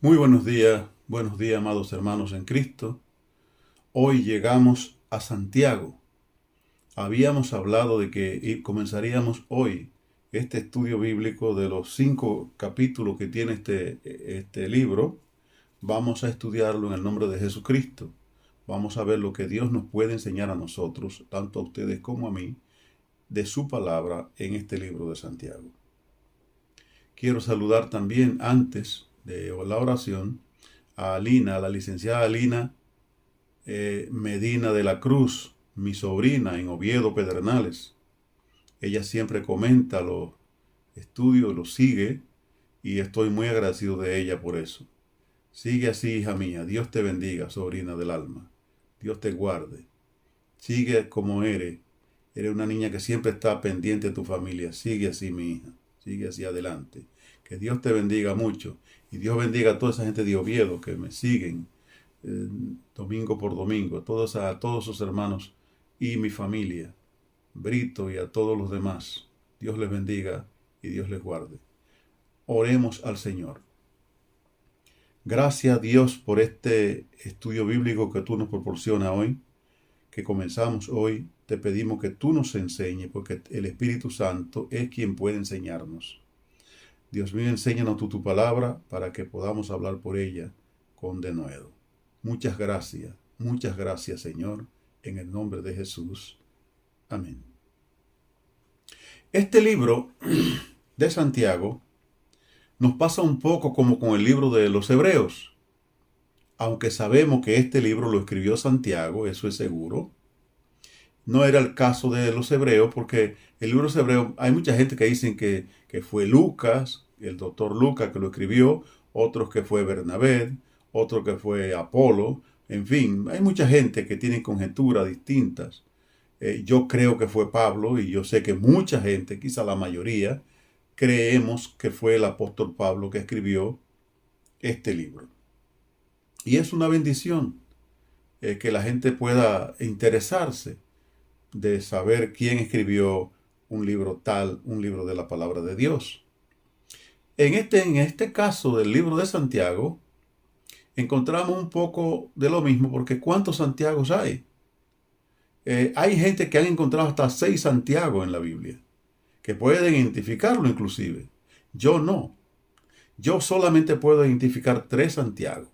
Muy buenos días, amados hermanos en Cristo. Hoy llegamos a Santiago. Habíamos hablado de que comenzaríamos hoy este estudio bíblico de los 5 capítulos que tiene este libro. Vamos a estudiarlo en el nombre de Jesucristo. Vamos a ver lo que Dios nos puede enseñar a nosotros, tanto a ustedes como a mí, de su palabra en este libro de Santiago. Quiero saludar también antes de la oración a Alina, a la licenciada Alina Medina de la Cruz, mi sobrina en Oviedo Pedernales. Ella siempre comenta los estudios, los sigue y estoy muy agradecido de ella por eso. Sigue así, hija mía. Dios te bendiga, sobrina del alma. Dios te guarde. Sigue como eres. Eres una niña que siempre está pendiente de tu familia. Sigue así, mi hija. Sigue así adelante. Que Dios te bendiga mucho. Y Dios bendiga a toda esa gente de Oviedo que me siguen domingo por domingo. A todos sus hermanos y mi familia. Brito y a todos los demás. Dios les bendiga y Dios les guarde. Oremos al Señor. Gracias a Dios por este estudio bíblico que tú nos proporcionas hoy, que comenzamos hoy. Te pedimos que tú nos enseñes, porque el Espíritu Santo es quien puede enseñarnos. Dios mío, enséñanos tú tu palabra para que podamos hablar por ella con denuedo. Muchas gracias, Señor, en el nombre de Jesús. Amén. Este libro de Santiago nos pasa un poco como con el libro de los Hebreos. Aunque sabemos que este libro lo escribió Santiago, eso es seguro, no era el caso de los Hebreos, porque el libro de los Hebreos, hay mucha gente que dicen que fue Lucas, el doctor Lucas que lo escribió, otros que fue Bernabé, otro que fue Apolo, en fin, hay mucha gente que tiene conjeturas distintas. Yo creo que fue Pablo y yo sé que mucha gente, quizá la mayoría, creemos que fue el apóstol Pablo que escribió este libro. Y es una bendición que la gente pueda interesarse de saber quién escribió un libro tal, un libro de la palabra de Dios. En este caso del libro de Santiago, encontramos un poco de lo mismo, porque ¿cuántos Santiagos hay? Hay gente que han encontrado hasta 6 Santiago en la Biblia, que pueden identificarlo inclusive. Yo no. Yo solamente puedo identificar 3 Santiago.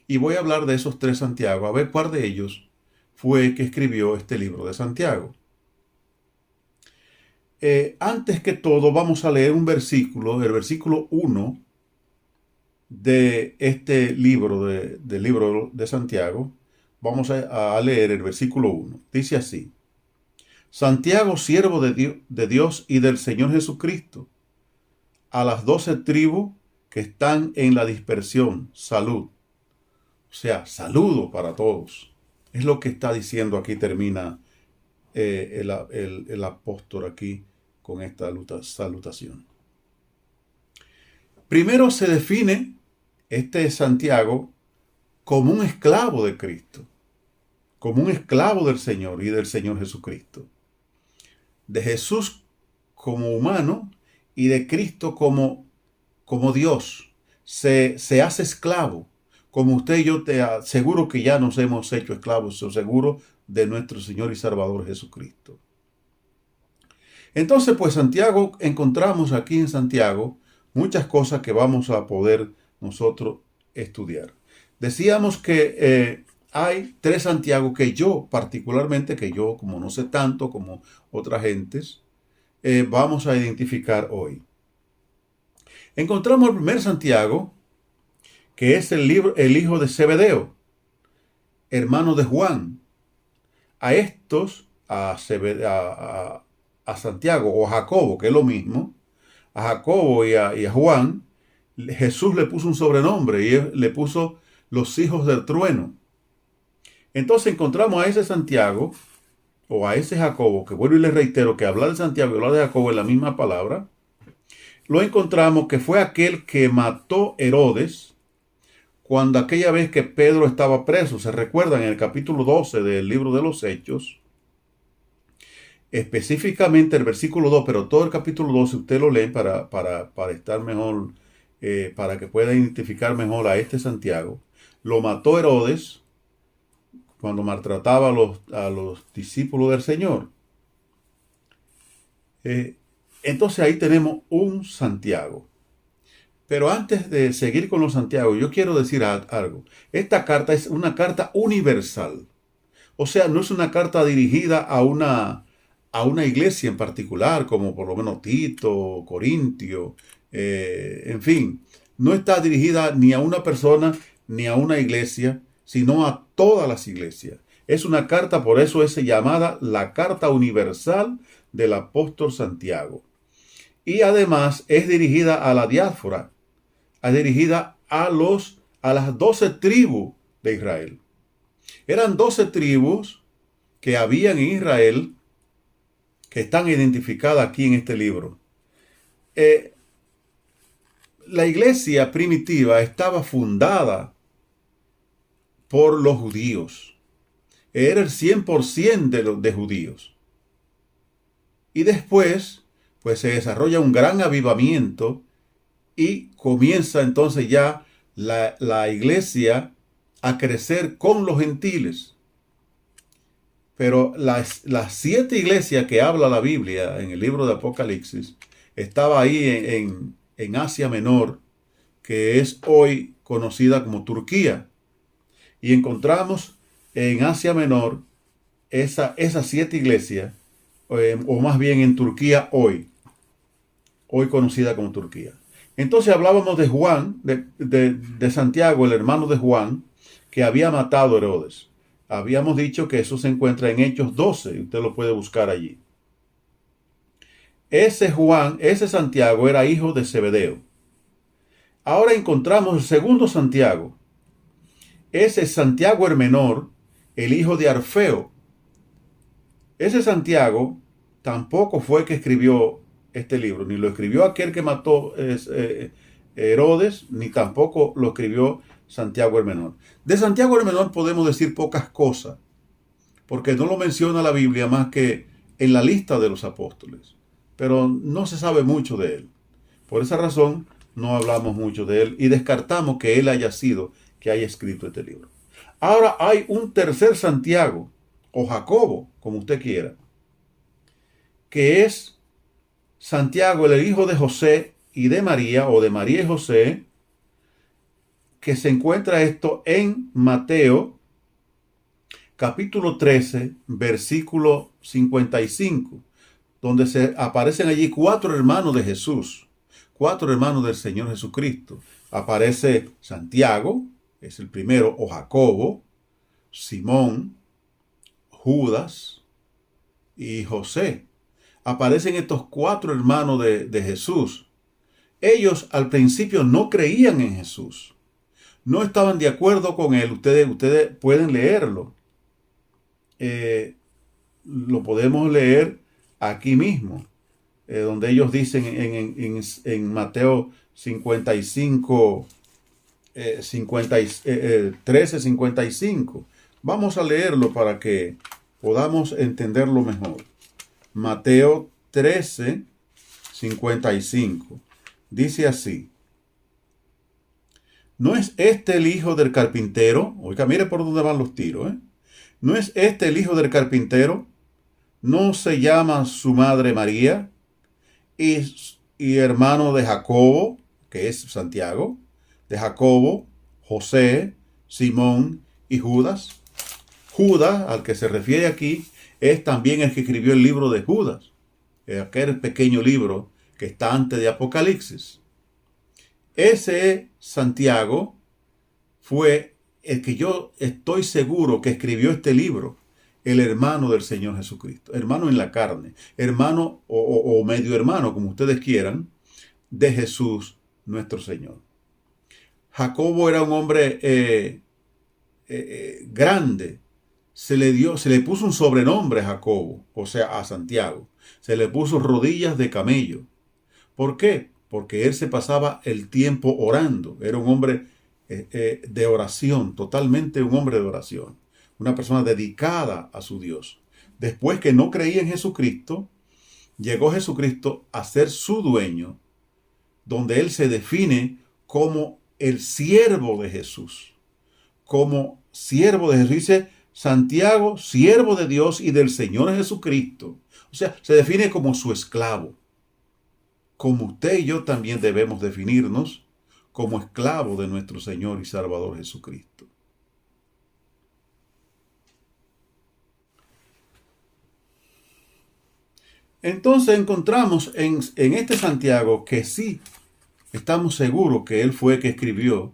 Y voy a hablar de esos 3 Santiago, a ver cuál de ellos fue que escribió este libro de Santiago. Antes que todo, vamos a leer un versículo, el versículo 1 de este libro, del libro de Santiago. Vamos a leer el versículo 1. Dice así: Santiago, siervo de Dios y del Señor Jesucristo, a las 12 tribus que están en la dispersión, salud. O sea, saludo para todos. Es lo que está diciendo aquí, termina el apóstol aquí con esta salutación. Primero se define este Santiago como un esclavo de Cristo, como un esclavo del Señor y del Señor Jesucristo. De Jesús como humano y de Cristo como Dios. Se hace esclavo. Como usted y yo te aseguro que ya nos hemos hecho esclavos, seguro, de nuestro Señor y Salvador Jesucristo. Entonces, pues Santiago, encontramos aquí en Santiago muchas cosas que vamos a poder nosotros estudiar. Decíamos que hay 3 Santiago que yo, particularmente, que yo, como no sé tanto como otras gentes, vamos a identificar hoy. Encontramos el primer Santiago, que es el hijo de Zebedeo, hermano de Juan. A estos, a Santiago o a Jacobo, que es lo mismo, a Jacobo y a Juan, Jesús le puso un sobrenombre y le puso los hijos del trueno. Entonces encontramos a ese Santiago o a ese Jacobo, que vuelvo y les reitero que hablar de Santiago y hablar de Jacobo es la misma palabra. Lo encontramos que fue aquel que mató Herodes cuando aquella vez que Pedro estaba preso. Se recuerdan en el capítulo 12 del libro de los Hechos, específicamente el versículo 2, pero todo el capítulo 12 usted lo lee para estar mejor para que pueda identificar mejor a este Santiago. Lo mató Herodes cuando maltrataba a los discípulos del Señor. Entonces ahí tenemos un Santiago. Pero antes de seguir con los Santiago, yo quiero decir algo. Esta carta es una carta universal. O sea, no es una carta dirigida a una iglesia en particular, como por lo menos Tito, Corintio, en fin. No está dirigida ni a una persona ni a una iglesia, sino a todas las iglesias. Es una carta, por eso es llamada la Carta Universal del Apóstol Santiago. Y además es dirigida a la diáspora, es dirigida a las 12 tribus de Israel. Eran 12 tribus que habían en Israel, que están identificadas aquí en este libro. La iglesia primitiva estaba fundada por los judíos. Era el 100% de judíos. Y después, pues se desarrolla un gran avivamiento y comienza entonces ya la iglesia a crecer con los gentiles. Pero las 7 iglesias que habla la Biblia en el libro de Apocalipsis, estaba ahí en Asia Menor, que es hoy conocida como Turquía. Y encontramos en Asia Menor esas 7 iglesias, o más bien en Turquía hoy conocida como Turquía. Entonces hablábamos de Juan, de Santiago, el hermano de Juan, que había matado a Herodes. Habíamos dicho que eso se encuentra en Hechos 12, y usted lo puede buscar allí. Ese Santiago era hijo de Zebedeo. Ahora encontramos el segundo Santiago. Ese es Santiago el menor, el hijo de Alfeo. Ese Santiago tampoco fue que escribió este libro, ni lo escribió aquel que mató Herodes, ni tampoco lo escribió Santiago el menor. De Santiago el menor podemos decir pocas cosas, porque no lo menciona la Biblia más que en la lista de los apóstoles, pero no se sabe mucho de él. Por esa razón no hablamos mucho de él y descartamos que él haya escrito este libro. Ahora hay un tercer Santiago, o Jacobo, como usted quiera, que es Santiago, el hijo de José y de María, o de María y José, que se encuentra esto en Mateo, capítulo 13, versículo 55, donde se aparecen allí 4 hermanos de Jesús, 4 hermanos del Señor Jesucristo. Aparece Santiago, es el primero, o Jacobo, Simón, Judas y José. Aparecen estos 4 hermanos de Jesús. Ellos al principio no creían en Jesús. No estaban de acuerdo con él. Ustedes pueden leerlo. Lo podemos leer aquí mismo, donde ellos dicen en Mateo 55, 13, 55. Vamos a leerlo para que podamos entenderlo mejor. Mateo 13, 55. Dice así: ¿no es este el hijo del carpintero? Oiga, mire por dónde van los tiros, ¿No es este el hijo del carpintero? ¿No se llama su madre María? Y hermano de Jacobo, que es Santiago, de Jacobo, José, Simón y Judas. Judas, al que se refiere aquí, es también el que escribió el libro de Judas, aquel pequeño libro que está antes de Apocalipsis. Ese Santiago fue el que yo estoy seguro que escribió este libro, el hermano del Señor Jesucristo, hermano en la carne, hermano o medio hermano, como ustedes quieran, de Jesús nuestro Señor. Jacobo era un hombre grande. Se le puso un sobrenombre a Jacobo, o sea, a Santiago. Se le puso rodillas de camello. ¿Por qué? Porque él se pasaba el tiempo orando. Era un hombre de oración, totalmente un hombre de oración. Una persona dedicada a su Dios. Después que no creía en Jesucristo, llegó Jesucristo a ser su dueño, donde él se define como el siervo de Jesús. Como siervo de Jesús. Dice Santiago, siervo de Dios y del Señor Jesucristo. O sea, se define como su esclavo. Como usted y yo también debemos definirnos como esclavo de nuestro Señor y Salvador Jesucristo. Entonces encontramos en este Santiago que sí, estamos seguros que él fue el que escribió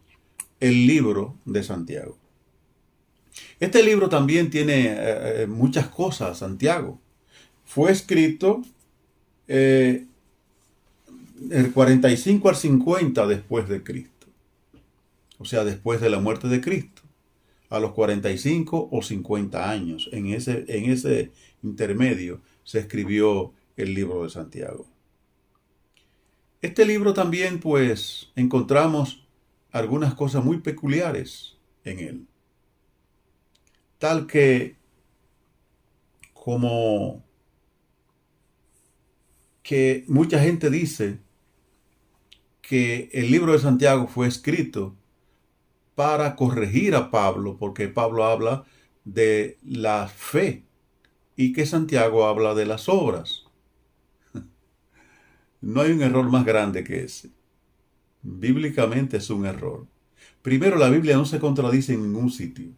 el libro de Santiago. Este libro también tiene muchas cosas, Santiago. Fue escrito del 45 al 50 después de Cristo. O sea, después de la muerte de Cristo. A los 45 o 50 años. En ese intermedio se escribió el libro de Santiago. Este libro también, pues, encontramos algunas cosas muy peculiares en él. Tal que como que mucha gente dice que el libro de Santiago fue escrito para corregir a Pablo, porque Pablo habla de la fe y que Santiago habla de las obras. No hay un error más grande que ese. Bíblicamente es un error. Primero, la Biblia no se contradice en ningún sitio.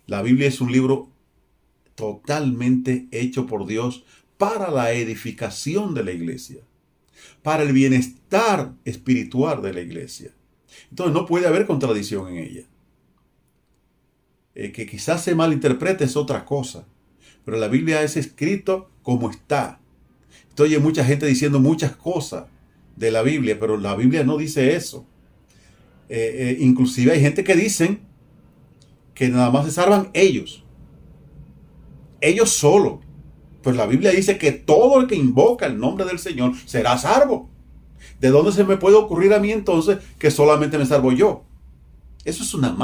La Biblia es un libro totalmente hecho por Dios para la edificación de la iglesia, para el bienestar espiritual de la iglesia. Entonces no puede haber contradicción en ella. Que quizás se malinterprete es otra cosa, pero la Biblia es escrito como está. Estoy mucha gente diciendo muchas cosas de la Biblia, pero la Biblia no dice eso. Inclusive hay gente que dicen que nada más se salvan ellos solo. Pues la Biblia dice que todo el que invoca el nombre del Señor será salvo. ¿De dónde se me puede ocurrir a mí entonces que solamente me salvo yo? Eso es una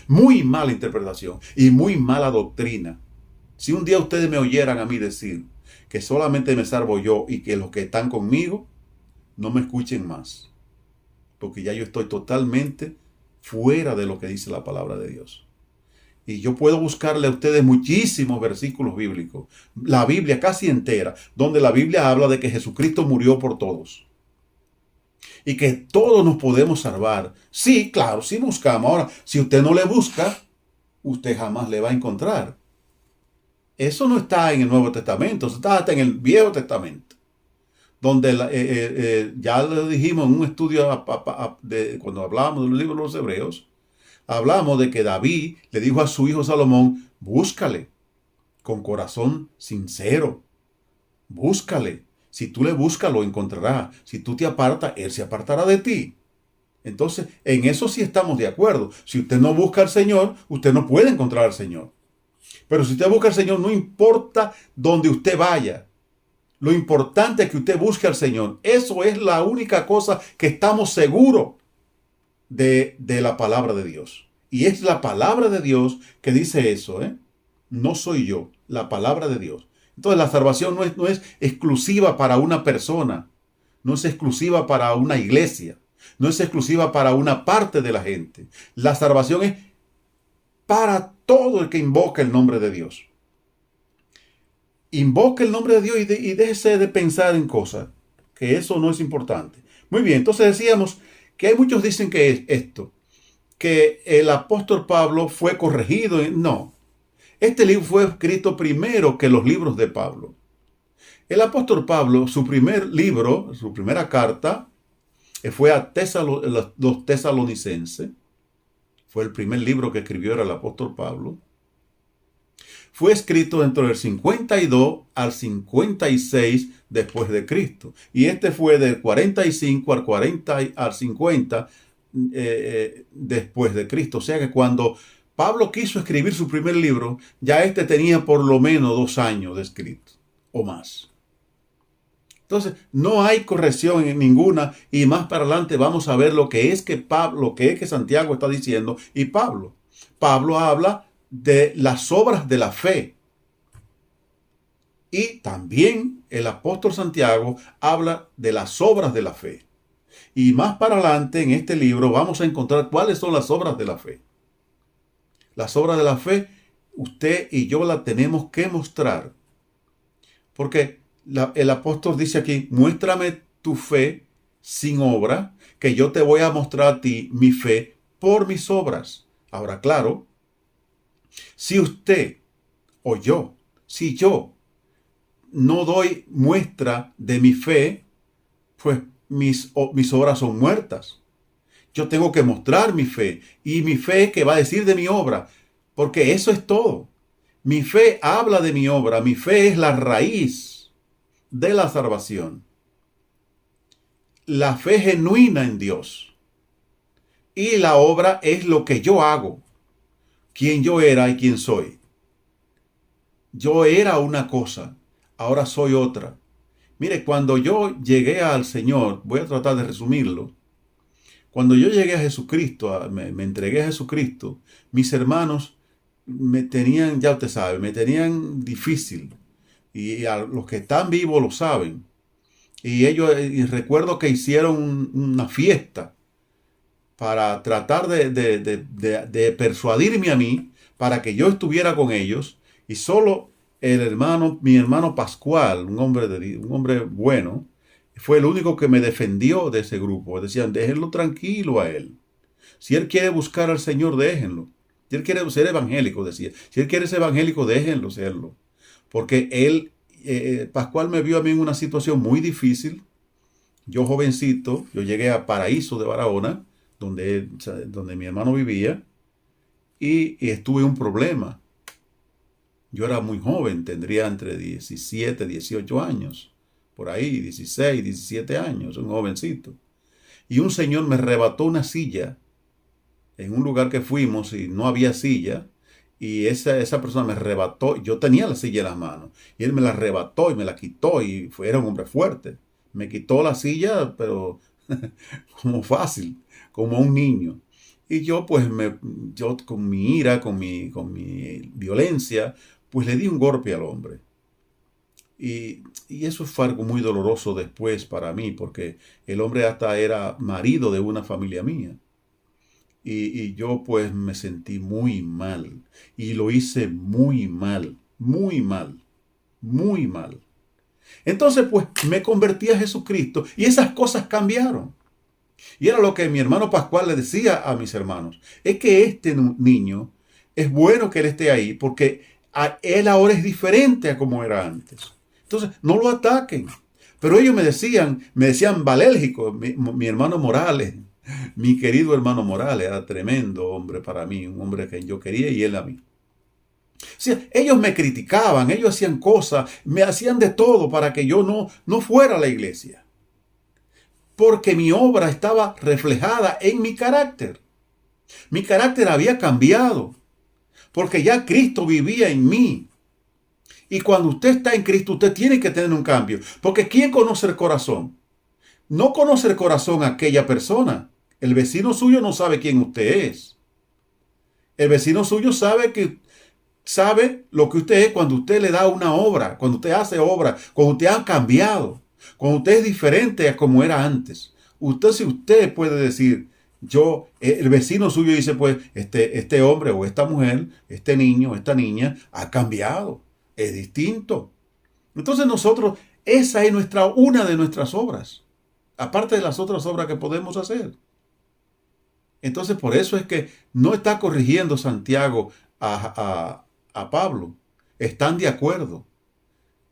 muy mala interpretación y muy mala doctrina. Si un día ustedes me oyeran a mí decir que solamente me salvo yo y que los que están conmigo no me escuchen más, porque ya yo estoy totalmente fuera de lo que dice la palabra de Dios. Y yo puedo buscarle a ustedes muchísimos versículos bíblicos, la Biblia casi entera, donde la Biblia habla de que Jesucristo murió por todos. Y que todos nos podemos salvar. Sí, claro, si buscamos. Ahora, si usted no le busca, usted jamás le va a encontrar. Eso no está en el Nuevo Testamento, eso está hasta en el Viejo Testamento. Donde ya lo dijimos en un estudio cuando hablábamos del libro de los Hebreos, hablamos de que David le dijo a su hijo Salomón, búscale con corazón sincero, búscale. Si tú le buscas, lo encontrarás. Si tú te apartas, él se apartará de ti. Entonces, en eso sí estamos de acuerdo. Si usted no busca al Señor, usted no puede encontrar al Señor. Pero si usted busca al Señor, no importa dónde usted vaya. Lo importante es que usted busque al Señor. Eso es la única cosa que estamos seguros de la palabra de Dios. Y es la palabra de Dios que dice eso, No soy yo, la palabra de Dios. Entonces la salvación no es exclusiva para una persona, no es exclusiva para una iglesia, no es exclusiva para una parte de la gente. La salvación es para todo el que invoca el nombre de Dios. Invoque el nombre de Dios y déjese de pensar en cosas, que eso no es importante. Muy bien, entonces decíamos que hay muchos dicen que es esto, que el apóstol Pablo fue corregido. No, este libro fue escrito primero que los libros de Pablo. El apóstol Pablo, su primer libro, su primera carta, fue a los tesalonicenses. Fue el primer libro que escribió el apóstol Pablo. Fue escrito entre el 52 al 56 después de Cristo. Y este fue del 45 al 50 después de Cristo. O sea que cuando Pablo quiso escribir su primer libro, ya este tenía por lo menos 2 años de escrito o más. Entonces, no hay corrección en ninguna, y más para adelante vamos a ver lo que es que Santiago está diciendo. Y Pablo habla de las obras de la fe. Y también el apóstol Santiago habla de las obras de la fe. Y más para adelante en este libro vamos a encontrar cuáles son las obras de la fe. Las obras de la fe, usted y yo las tenemos que mostrar. Porque el apóstol dice aquí, muéstrame tu fe sin obra, que yo te voy a mostrar a ti mi fe por mis obras. Ahora, claro, si usted o yo, si yo no doy muestra de mi fe, pues mis obras son muertas. Yo tengo que mostrar mi fe. Y mi fe, ¿qué va a decir de mi obra? Porque eso es todo. Mi fe habla de mi obra. Mi fe es la raíz de la salvación. La fe genuina en Dios. Y la obra es lo que yo hago. Quién yo era y quién soy. Yo era una cosa, ahora soy otra. Mire, cuando yo llegué al Señor, voy a tratar de resumirlo. Cuando yo llegué a Jesucristo, me entregué a Jesucristo, mis hermanos me tenían, ya usted sabe, me tenían difícil. Y a los que están vivos lo saben. Y ellos, y recuerdo que hicieron una fiesta para tratar de persuadirme a mí para que yo estuviera con ellos. Y solo mi hermano Pascual, un hombre bueno, fue el único que me defendió de ese grupo. Decían, déjenlo tranquilo a él. Si él quiere buscar al Señor, déjenlo. Si él quiere ser evangélico, decía. Si él quiere ser evangélico, déjenlo serlo. Porque Pascual me vio a mí en una situación muy difícil. Yo jovencito, yo llegué a Paraíso de Barahona, donde mi hermano vivía, y estuve en un problema. Yo era muy joven, tendría entre 17, 18 años, por ahí, 16, 17 años, un jovencito. Y un señor me arrebató una silla en un lugar que fuimos y no había silla. Y esa persona me arrebató, yo tenía la silla en las manos, y él me la arrebató y me la quitó, y era un hombre fuerte. Me quitó la silla, pero como fácil, como a un niño. Y yo pues, yo con mi ira, con mi violencia, pues le di un golpe al hombre. Y eso fue algo muy doloroso después para mí, porque el hombre hasta era marido de una familia mía. Y yo pues me sentí muy mal. Y lo hice muy mal, muy mal, muy mal. Entonces pues me convertí a Jesucristo y esas cosas cambiaron. Y era lo que mi hermano Pascual le decía a mis hermanos. Es que este niño, es bueno que él esté ahí porque él ahora es diferente a como era antes. Entonces no lo ataquen. Pero ellos me decían valérgico, mi hermano Morales. Mi querido hermano Morales era tremendo hombre para mí, un hombre que yo quería y él a mí. O sea, ellos me criticaban, ellos hacían cosas, me hacían de todo para que yo no fuera a la iglesia. Porque mi obra estaba reflejada en mi carácter. Mi carácter había cambiado, porque ya Cristo vivía en mí. Y cuando usted está en Cristo, usted tiene que tener un cambio. Porque ¿quién conoce el corazón? No conoce el corazón aquella persona. El vecino suyo no sabe quién usted es. El vecino suyo sabe lo que usted es cuando usted le da una obra, cuando usted hace obra, cuando usted ha cambiado, cuando usted es diferente a como era antes. Si usted puede decir, el vecino suyo dice, pues, este hombre o esta mujer, este niño, esta niña, ha cambiado, es distinto. Entonces nosotros, esa es una de nuestras obras, aparte de las otras obras que podemos hacer. Entonces por eso es que no está corrigiendo Santiago a Pablo. Están de acuerdo.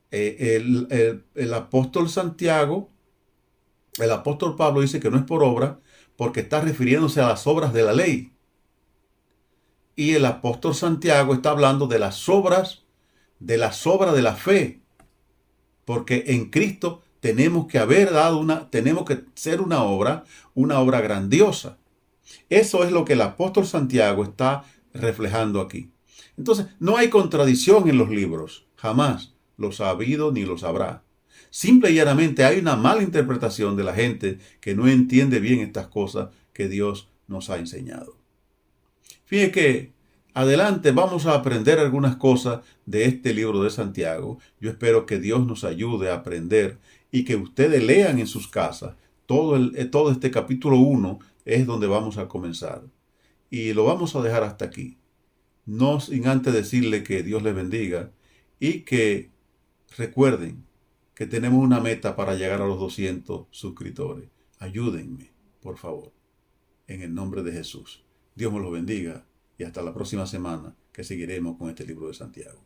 El apóstol Pablo dice que no es por obra porque está refiriéndose a las obras de la ley. Y el apóstol Santiago está hablando de las obras de la fe. Porque en Cristo tenemos que tenemos que ser una obra grandiosa. Eso es lo que el apóstol Santiago está reflejando aquí. Entonces, no hay contradicción en los libros. Jamás los ha habido ni los habrá. Simple y llanamente hay una mala interpretación de la gente que no entiende bien estas cosas que Dios nos ha enseñado. Fíjense que adelante vamos a aprender algunas cosas de este libro de Santiago. Yo espero que Dios nos ayude a aprender y que ustedes lean en sus casas todo este capítulo 1 es donde vamos a comenzar. Y lo vamos a dejar hasta aquí. No sin antes decirle que Dios les bendiga y que recuerden que tenemos una meta para llegar a los 200 suscriptores. Ayúdenme, por favor, en el nombre de Jesús. Dios me los bendiga y hasta la próxima semana que seguiremos con este libro de Santiago.